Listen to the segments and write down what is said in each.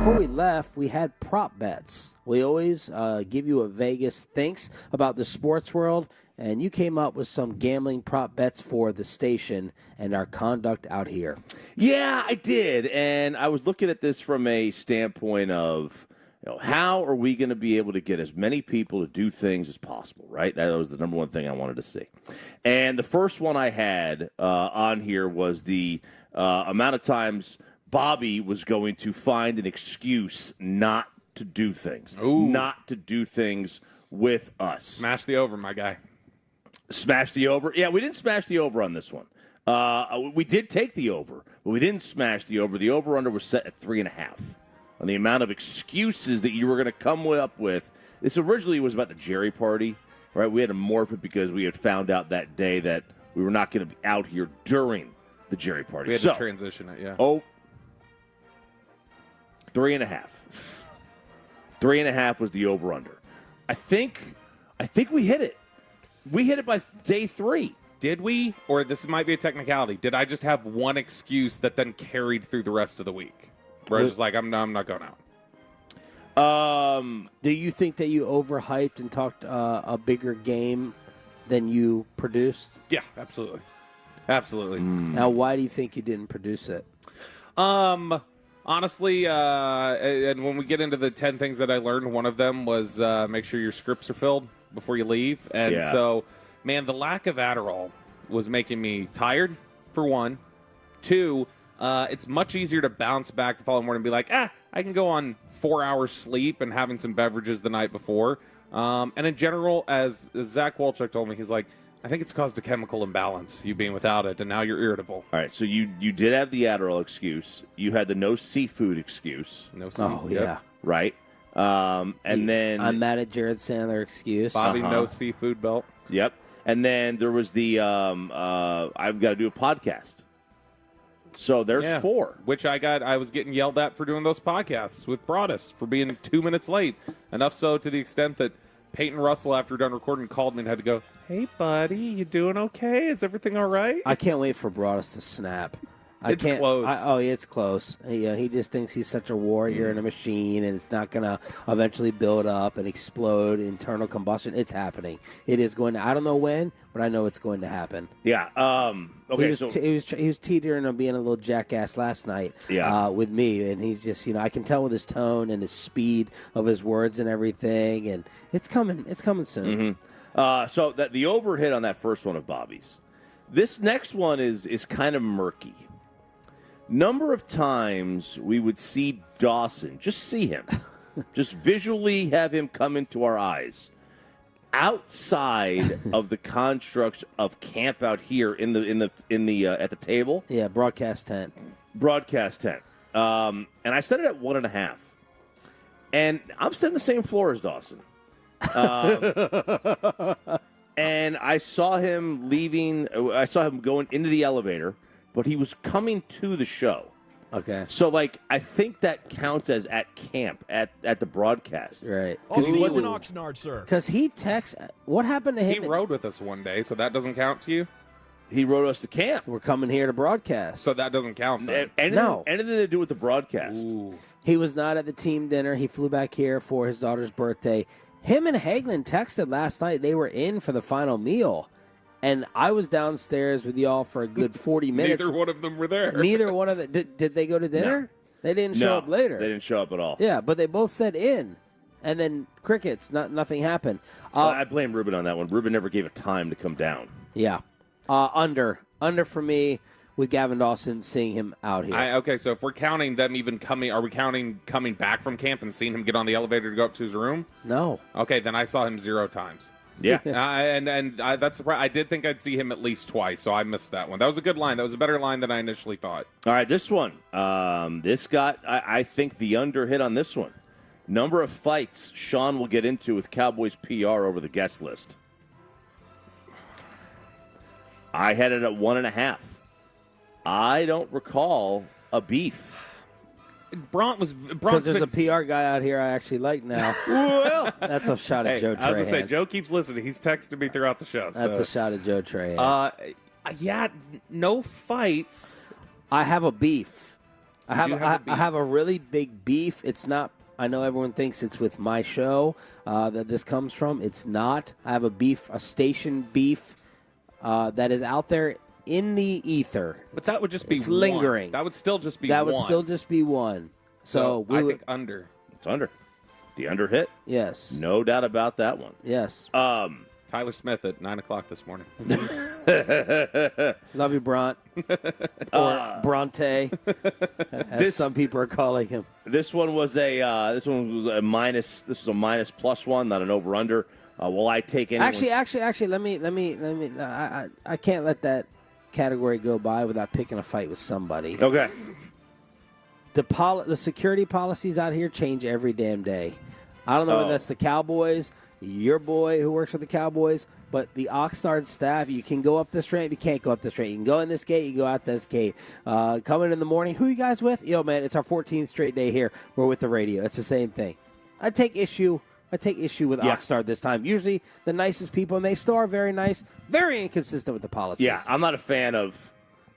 before we left, we had prop bets. We always give you a Vegas thinks about the sports world, and you came up with some gambling prop bets for the station and our conduct out here. Yeah, I did, and I was looking at this from a standpoint of, how are we going to be able to get as many people to do things as possible, right? That was the number one thing I wanted to see. And the first one I had on here was the amount of times Bobby was going to find an excuse not to do things, not to do things with us. Smash the over, my guy. Smash the over? Yeah, we didn't smash the over on this one. We did take the over, but we didn't smash the over. The over-under was set at 3.5 on the amount of excuses that you were going to come up with. This originally was about the Jerry party, right? We had to morph it because we had found out that day that we were not going to be out here during the Jerry party. We had to transition it, yeah. 3.5. 3.5 was the over-under. I think we hit it. We hit it by day 3. Did we? Or this might be a technicality. Did I just have one excuse that then carried through the rest of the week? Where I was just like, I'm not going out. Do you think that you overhyped and talked a bigger game than you produced? Yeah, absolutely. Absolutely. Now, why do you think you didn't produce it? Honestly, and when we get into the 10 things that I learned, one of them was make sure your scripts are filled before you leave. And so, man, the lack of Adderall was making me tired, for one. 2, it's much easier to bounce back the following morning and be like, I can go on 4 hours sleep and having some beverages the night before. And in general, as Zach Wolchuk told me, he's like, I think it's caused a chemical imbalance, you being without it, and now you're irritable. All right, so you did have the Adderall excuse. You had the no seafood excuse. No seafood. Oh, yeah. Right? And then... I'm mad at Jared Sandler excuse. Bobby, no seafood belt. Yep. And then there was the I've got to do a podcast. So there's 4. Which I was getting yelled at for doing those podcasts with Broadus for being 2 minutes late. Enough so to the extent that Peyton Russell, after done recording, called me and had to go, hey, buddy, you doing okay? Is everything all right? I can't wait for Broadus to snap. It's close. It's close. He just thinks he's such a warrior and a machine, and it's not going to eventually build up and explode, internal combustion. It's happening. It is going to. I don't know when, but I know it's going to happen. Yeah. Okay. He was teetering on being a little jackass last night. With me, and he's just I can tell with his tone and his speed of his words and everything, and it's coming. It's coming soon. So that the overhit on that first one of Bobby's. This next one is kind of murky. Number of times we would see Dawson, just see him, just visually have him come into our eyes, outside of the construct of camp out here in the at the table. Yeah, broadcast tent. Broadcast tent. And I set it at 1.5, and I'm still on the same floor as Dawson. And I saw him leaving. I saw him going into the elevator. But he was coming to the show. Okay. So, I think that counts as at camp, at the broadcast. Right. I'll see you in Oxnard, sir. Because he what happened to him? He rode with us one day, so that doesn't count to you? He rode us to camp. We're coming here to broadcast. So that doesn't count, then. Anything to do with the broadcast. Ooh. He was not at the team dinner. He flew back here for his daughter's birthday. Him and Hagelin texted last night. They were in for the final meal. And I was downstairs with y'all for a good 40 minutes. Neither one of them were there. Neither one of them. Did they go to dinner? No. They didn't show up later. They didn't show up at all. Yeah, but they both said in. And then crickets. Nothing happened. I blame Ruben on that one. Ruben never gave a time to come down. Yeah. Under for me with Gavin Dawson seeing him out here. Okay, so if we're counting them even coming, are we counting coming back from camp and seeing him get on the elevator to go up to his room? No. Okay, then I saw him 0 times. Yeah. That's surprising. I did think I'd see him at least twice, so I missed that one. That was a good line. That was a better line than I initially thought. All right, this one. This got, I think, the under hit on this one. Number of fights Sean will get into with Cowboys PR over the guest list. I had it at 1.5. I don't recall a beef. Because there's a PR guy out here I actually like now. Well, that's a shot at Joe Trahan. I was going to say, Joe keeps listening. He's texted me throughout the show. That's a shot at Joe Trahan. Yeah, no fights. I have a beef. I have a really big beef. It's not. I know everyone thinks it's with my show that this comes from. It's not. I have a station beef that is out there in the ether. But that would just be lingering. That would still just be that one. would still just be one. So I think under. It's under. The under hit? Yes. No doubt about that one. Yes. Tyler Smith at 9 o'clock this morning. Love you, Bront. Or Bronte, as some people are calling him. This one was a minus. This is a minus plus one, not an over under. Will I take any? Actually, let me. I can't let that category go by without picking a fight with somebody. Okay. The security policies out here change every damn day. I don't know whether that's the Cowboys, your boy who works for the Cowboys, but the Oxnard staff, you can go up this ramp, you can't go up this ramp. You can go in this gate, you can go out this gate. Coming in the morning, who you guys with? Yo, man, it's our 14th straight day here. We're with the radio. It's the same thing. I take issue with Oxnard this time. Usually the nicest people, and they still are very nice, very inconsistent with the policies. Yeah, I'm not a fan of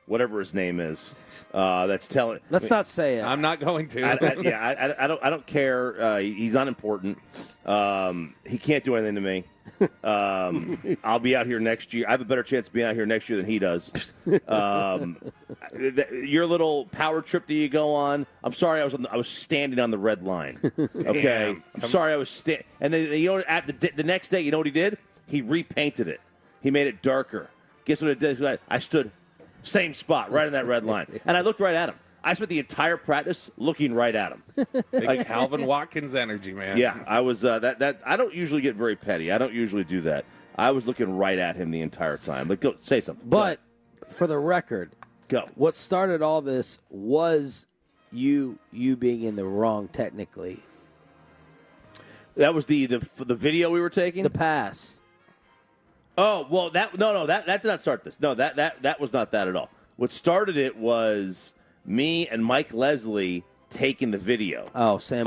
whatever his name is. That's telling. Let's not say it. I'm not going to. I don't care. He's unimportant. He can't do anything to me. I'll be out here next year. I have a better chance of being out here next year than he does. Your little power trip that you go on. I'm sorry, I was standing on the red line. Okay, I'm sorry, I was and then at the next day, you know what he did? He repainted it. He made it darker. Guess what it did? I stood same spot, right in that red line, and I looked right at him. I spent the entire practice looking right at him. Like Calvin Watkins energy, man. Yeah, I was that. I don't usually get very petty. I don't usually do that. I was looking right at him the entire time. Like, go say something. But for the record, go. What started all this was you being in the wrong technically. That was the video we were taking. The pass. Oh well, that did not start this. No, that was not that at all. What started it was me and Mike Leslie taking the video. Oh, Sam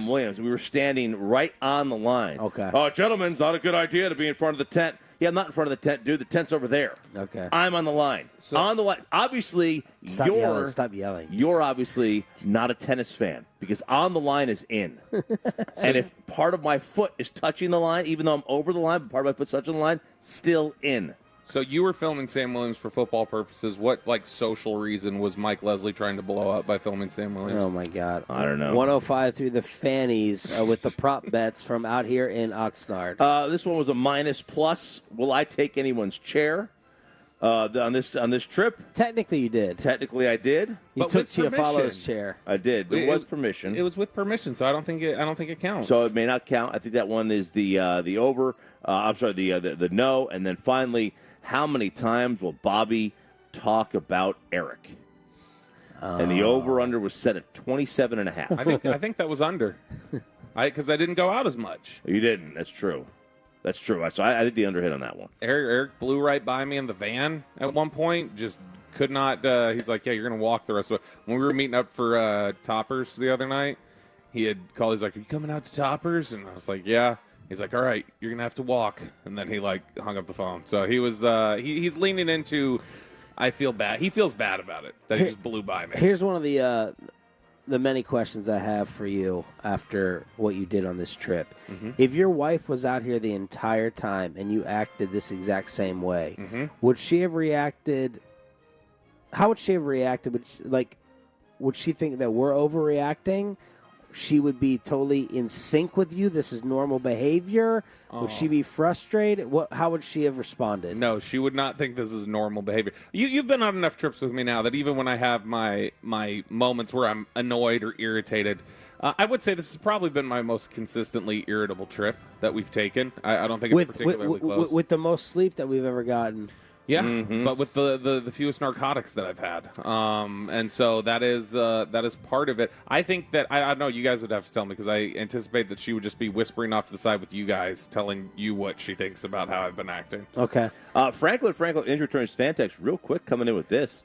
Williams. We were standing right on the line. Okay. Oh, gentlemen, it's not a good idea to be in front of the tent. Yeah, I'm not in front of the tent, dude. The tent's over there. Okay. I'm on the line. So, on the line. Obviously, Stop yelling. You're obviously not a tennis fan because on the line is in. And if part of my foot is touching the line, even though I'm over the line, but part of my foot's touching the line, still in. So you were filming Sam Williams for football purposes. What social reason was Mike Leslie trying to blow up by filming Sam Williams? Oh my God! I don't know. 105 through the Fannies with the prop bets from out here in Oxnard. This one was a minus plus. Will I take anyone's chair on this trip? Technically, you did. Technically, I did. You took Chiafalo's chair. I did. There was permission. It was with permission, so I don't think it counts. So it may not count. I think that one is the over. I'm sorry, the no, and then finally. How many times will Bobby talk about Eric? And the over/under was set at 27.5. I think that was under. Because I didn't go out as much. You didn't. That's true. So I think the under hit on that one. Eric blew right by me in the van at one point. Just could not. He's like, yeah, you're going to walk the rest of it. When we were meeting up for Toppers the other night, he had called. He's like, are you coming out to Toppers? And I was like, yeah. He's like, all right, you're going to have to walk. And then he, hung up the phone. So he was he's leaning into, I feel bad. He feels bad about it, that he just blew by me. Here's one of the many questions I have for you after what you did on this trip. Mm-hmm. If your wife was out here the entire time and you acted this exact same way, would she have reacted? How would she have reacted? Would she think that we're overreacting? She would be totally in sync with you. This is normal behavior. Would she be frustrated? How would she have responded? No, she would not think this is normal behavior. You've been on enough trips with me now that even when I have my moments where I'm annoyed or irritated, I would say this has probably been my most consistently irritable trip that we've taken. I don't think it's particularly close. With the most sleep that we've ever gotten. Yeah, but with the fewest narcotics that I've had, and so that is part of it. I think that I know you guys would have to tell me because I anticipate that she would just be whispering off to the side with you guys, telling you what she thinks about how I've been acting. Okay. Franklin, injury returns fan text real quick coming in with this.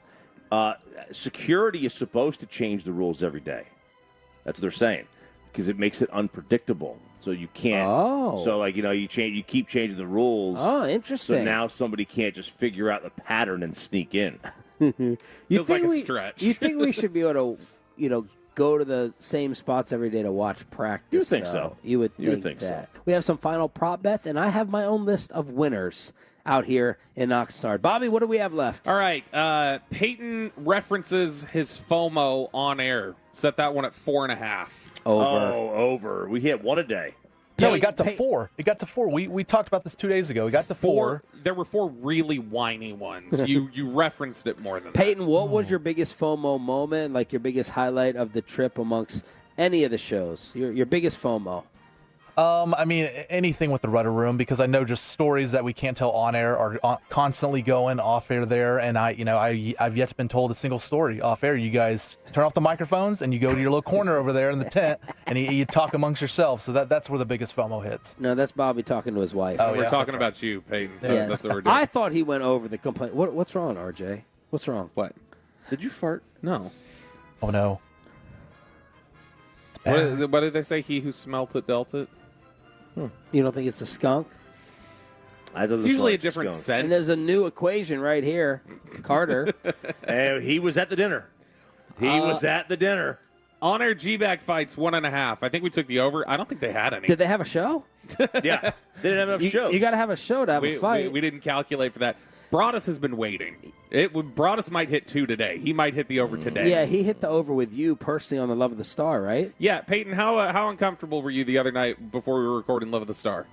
Security is supposed to change the rules every day. That's what they're saying because it makes it unpredictable. So you can't. Oh. So you keep changing the rules. Oh, interesting. So now somebody can't just figure out the pattern and sneak in. Feels like a stretch. You think we should be able to go to the same spots every day to watch practice. You would think though. so. You would think that. So. We have some final prop bets, and I have my own list of winners out here in Oxnard. Bobby, what do we have left? All right. Peyton references his FOMO on air. Set that one at 4.5. Over. Oh, over. We hit one a day. No, it got to 4. It got to 4. We talked about this 2 days ago. We got to 4. There were 4 really whiny ones. You referenced it more than Peyton, that. what was your biggest FOMO moment, like your biggest highlight of the trip amongst any of the shows? Your biggest FOMO? I mean, anything with the Rudder Room, because I know just stories that we can't tell on air are constantly going off air there, and I've yet to been told a single story off air. You guys turn off the microphones and you go to your little corner over there in the tent and you talk amongst yourselves. So that's where the biggest FOMO hits. No, that's Bobby talking to his wife. Oh, we're talking about you, Peyton. Yes. That's what we're doing. I thought he went over the complaint. What's wrong, RJ? What's wrong? What? Did you fart? No. Oh no. What did they say? He who smelt it dealt it. You don't think it's a skunk? It's usually a different scent. And there's a new equation right here. Carter. He was at the dinner. He was at the dinner. On-air G-bag fights, 1.5. I think we took the over. I don't think they had any. Did they have a show? Yeah. They didn't have enough shows. You got to have a show to have a fight. We didn't calculate for that. Broadus has been waiting. Broadus might hit 2 today. He might hit the over today. Yeah, he hit the over with you personally on the Love of the Star, right? Yeah, Peyton, how uncomfortable were you the other night before we were recording Love of the Star?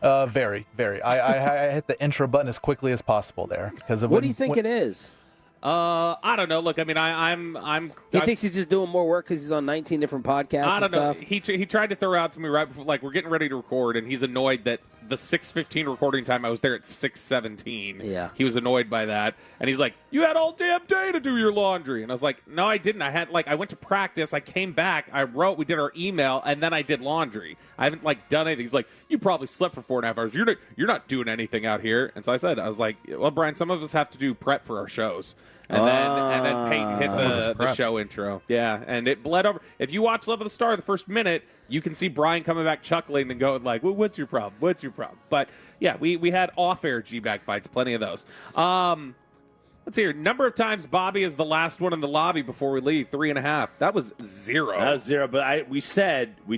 Very, very. I hit the intro button as quickly as possible there because what do you think it is? I don't know. Look, I mean, I'm. He thinks he's just doing more work because he's on 19 different podcasts. I don't know. Stuff. He tried to throw out to me right before, like, we're getting ready to record, and he's annoyed that the 6:15 recording time, I was there at 6:17. Yeah. He was annoyed by that, and he's like, "You had all damn day to do your laundry," and I was like, "No, I didn't. I went to practice. I came back. I wrote. We did our email, and then I did laundry. I haven't done anything." He's like, "You probably slept for 4.5 hours. You're not doing anything out here." And so I was like, "Well, Brian, some of us have to do prep for our shows." And then Peyton hit the show intro. Yeah, and it bled over. If you watch Love of the Star the first minute, you can see Brian coming back chuckling and going like, well, what's your problem? What's your problem? But, yeah, we had off-air G-bag fights, plenty of those. Let's see here. Number of times Bobby is the last one in the lobby before we leave, 3.5. That was 0. That was 0, but we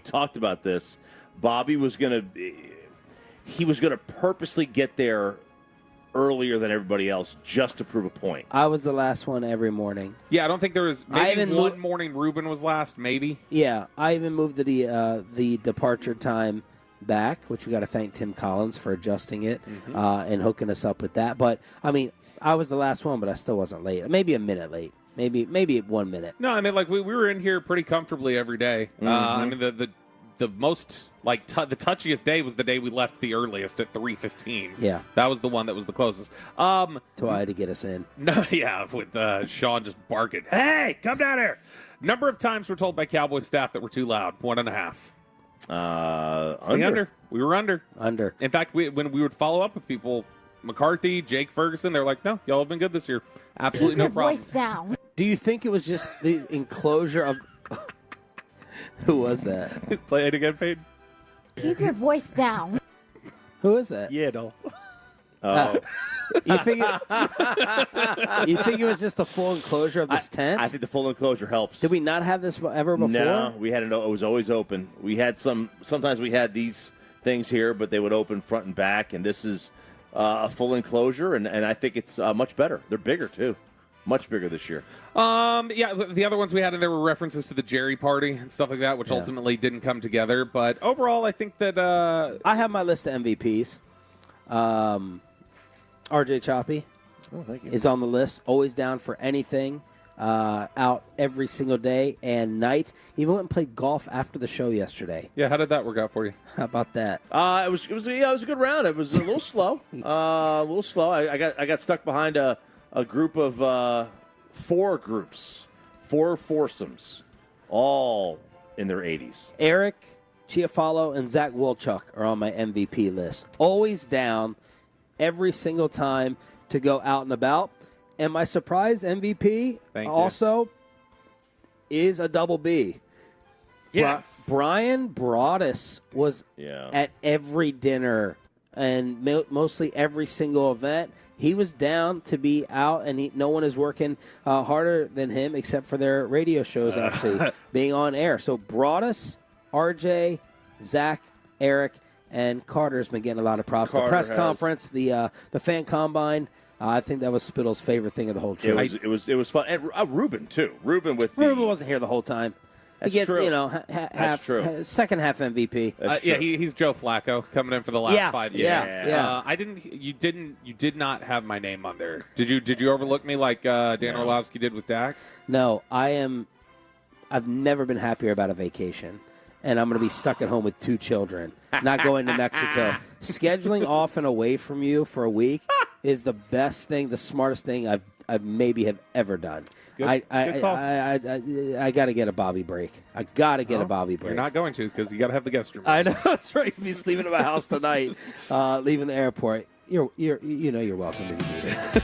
talked about this. Bobby was going to purposely get there earlier than everybody else just to prove a point. I was the last one every morning. Yeah, I don't think there was maybe one morning Ruben was last, maybe. Yeah, I even moved the departure time back, which we got to thank Tim Collins for adjusting it and hooking us up with that. But, I mean, I was the last one, but I still wasn't late. Maybe a minute late. Maybe 1 minute. No, I mean, we were in here pretty comfortably every day. I mean, the most the touchiest day was the day we left the earliest at 3:15. Yeah, that was the one that was the closest. So I had to get us in. No, yeah, with Sean just barking, "Hey, come down here!" Number of times we're told by Cowboys staff that we're too loud. 1.5. Under. We were under. In fact, when we would follow up with people, McCarthy, Jake Ferguson, they're like, "No, y'all have been good this year. Absolutely no problem." Voice down. Do you think it was just the enclosure of? Who was that? Play it again, Peyton. Keep your voice down. Who is that? Yeah, no. Oh. You think it was just the full enclosure of this tent? I think the full enclosure helps. Did we not have this ever before? No, we had it was always open. We had sometimes we had these things here, but they would open front and back, and this is a full enclosure, and I think it's much better. They're bigger, too. Much bigger this year. Yeah, the other ones we had in there were references to the Jerry party and stuff like that, which ultimately didn't come together. But overall, I think that I have my list of MVPs. RJ Choppy is on the list. Always down for anything. Out every single day and night. Even went and played golf after the show yesterday. Yeah, how did that work out for you? How about that? It was a good round. It was a little slow. I got stuck behind a group of 4 groups, 4 foursomes, all in their 80s. Eric Chiafalo and Zach Wolchuk are on my MVP list. Always down every single time to go out and about. And my surprise MVP also is a double B. Yes. Brian Broadus was at every dinner and mostly every single event. he was down to be out, and no one is working harder than him except for their radio shows actually being on air. So Broadus, RJ, Zach, Eric, and Carter's been getting a lot of props. The press conference, the fan combine. I think that was Spittle's favorite thing of the whole trip. It was fun. And Ruben too. Ruben wasn't here the whole time. That's he gets, true. Half second half MVP. He's Joe Flacco coming in for the last 5 years. Yeah. You did not have my name on there. Did you overlook me like Dan Orlovsky did with Dak? No, I've never been happier about a vacation, and I'm going to be stuck at home with 2 children, not going to Mexico. Scheduling off and away from you for a week is the best thing, the smartest thing I maybe have ever done. I got to get a Bobby break. I got to get a Bobby break. You're not going to because you got to have the guest room. I know that's right. He's leaving at my house tonight, leaving the airport. You're welcome if you need it.